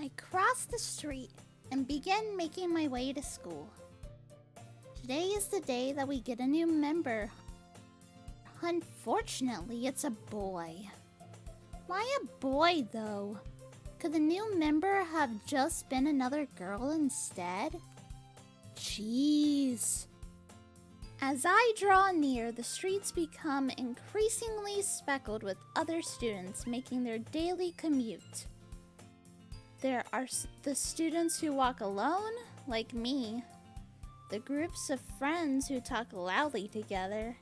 I cross the street and begin making my way to school. Today is the day that we get a new member. Unfortunately, it's a boy. Why a boy, though? Could the new member have just been another girl instead? Jeez. As I draw near, the streets become increasingly speckled with other students making their daily commute. There are the students who walk alone, like me, the groups of friends who talk loudly together,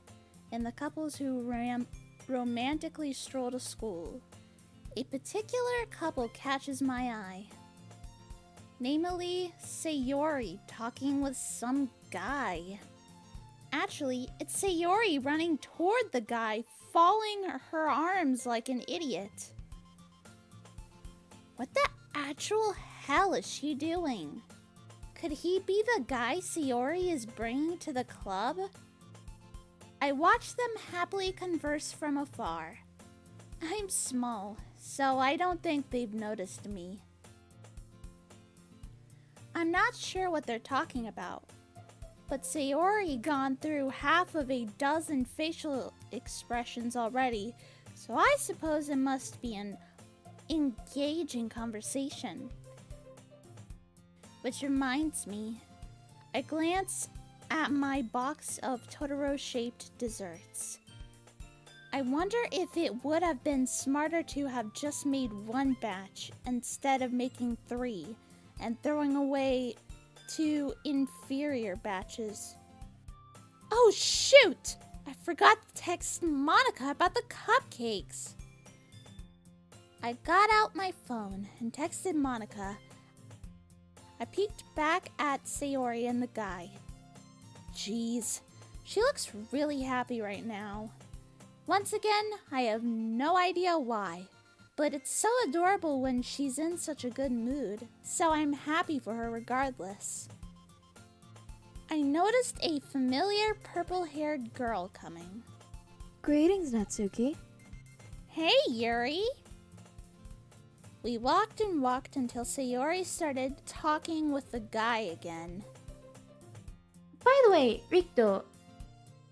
and the couples who romantically stroll to school. A particular couple catches my eye. Namely, Sayori talking with some guy. Actually, it's Sayori running toward the guy, falling her arms like an idiot. What the actual hell is she doing? Could he be the guy Sayori is bringing to the club? I watch them happily converse from afar. I'm small, so I don't think they've noticed me. I'm not sure what they're talking about, but Sayori gone through half of a dozen facial expressions already, so I suppose it must be an engaging conversation. Which reminds me, I glance at my box of Totoro-shaped desserts. I wonder if it would have been smarter to have just made one batch instead of making 3 and throwing away 2 inferior batches. Oh shoot! I forgot to text Monica about the cupcakes. I got out my phone and texted Monica. I peeked back at Sayori and the guy. Jeez, she looks really happy right now. Once again, I have no idea why, but it's so adorable when she's in such a good mood, so I'm happy for her regardless. I noticed a familiar purple-haired girl coming. Greetings, Natsuki. Hey, Yuri! We walked and walked until Sayori started talking with the guy again. By the way, Rikdo,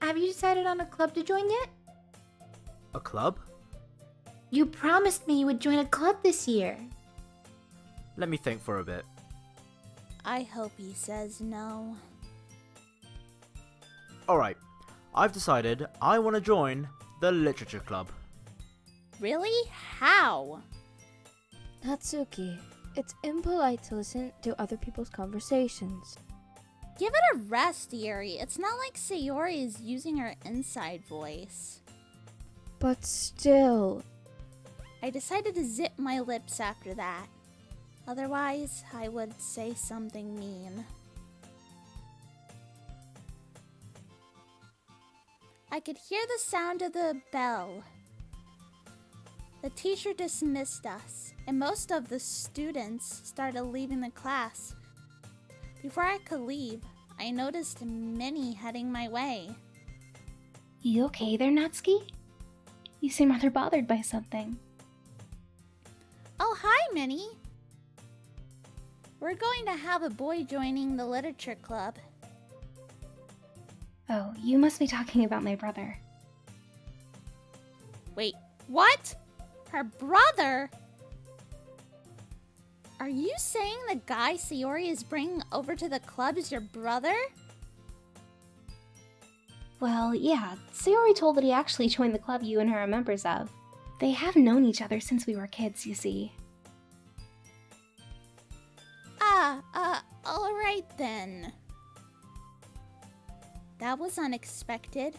have you decided on a club to join yet? A club? You promised me you would join a club this year. Let me think for a bit. I hope he says no. Alright, I've decided I want to join the literature club. Really? How? Natsuki, it's impolite to listen to other people's conversations. Give it a rest, Yuri. It's not like Sayori is using her inside voice. But still... I decided to zip my lips after that. Otherwise, I would say something mean. I could hear the sound of the bell. The teacher dismissed us, and most of the students started leaving the class. Before I could leave, I noticed many heading my way. You okay there, Natsuki? You seem rather bothered by something. Oh, hi, Minnie! We're going to have a boy joining the literature club. Oh, you must be talking about my brother. Wait, what? Her brother? Are you saying the guy Sayori is bringing over to the club is your brother? Well, yeah, Sayori told that he actually joined the club you and her are members of. They have known each other since we were kids, you see. Alright then. That was unexpected.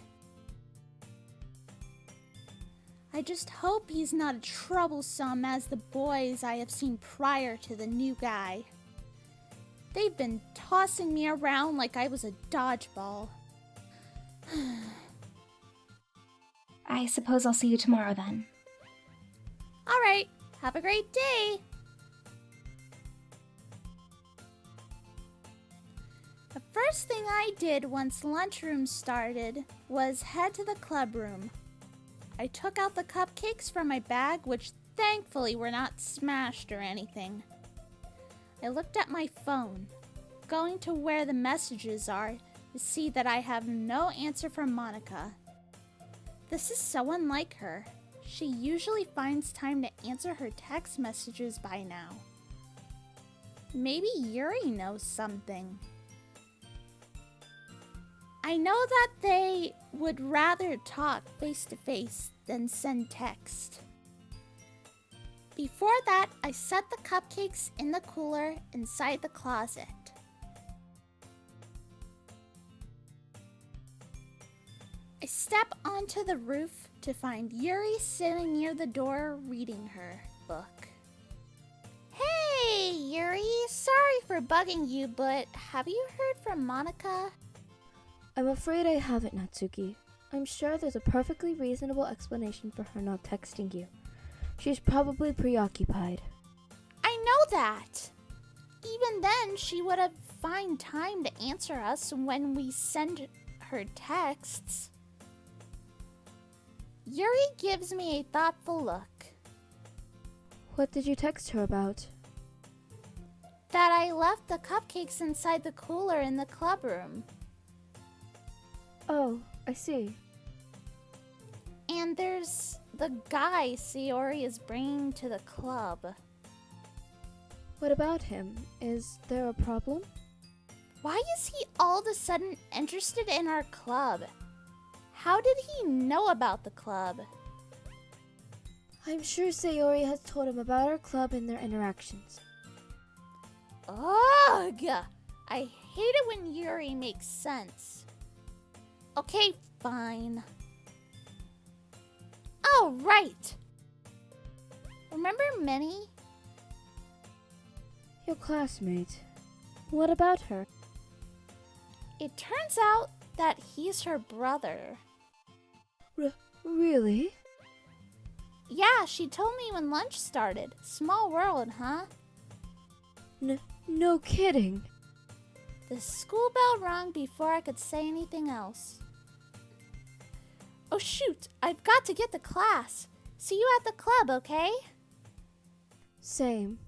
I just hope he's not troublesome as the boys I have seen prior to the new guy. They've been tossing me around like I was a dodgeball. I suppose I'll see you tomorrow then. Alright, have a great day! The first thing I did once lunchroom started was head to the club room. I took out the cupcakes from my bag, which thankfully were not smashed or anything. I looked at my phone, going to where the messages are to see that I have no answer from Monica. This is so unlike her. She usually finds time to answer her text messages by now. Maybe Yuri knows something. I know that they would rather talk face to face than send text. Before that, I set the cupcakes in the cooler inside the closet. I step onto the roof to find Yuri sitting near the door reading her book. Hey, Yuri! Sorry for bugging you, but have you heard from Monica? I'm afraid I haven't, Natsuki. I'm sure there's a perfectly reasonable explanation for her not texting you. She's probably preoccupied. I know that! Even then, she would have found time to answer us when we send her texts. Yuri gives me a thoughtful look. What did you text her about? That I left the cupcakes inside the cooler in the club room. Oh, I see. And there's the guy Sayori is bringing to the club. What about him? Is there a problem? Why is he all of a sudden interested in our club? How did he know about the club? I'm sure Sayori has told him about our club and their interactions. Ugh! I hate it when Yuri makes sense. Okay, fine. Oh, right! Remember Minnie? Your classmate. What about her? It turns out that he's her brother. Really? Yeah, she told me when lunch started. Small world, huh? No kidding. The school bell rang before I could say anything else. Oh shoot, I've got to get to class. See you at the club, okay? Same.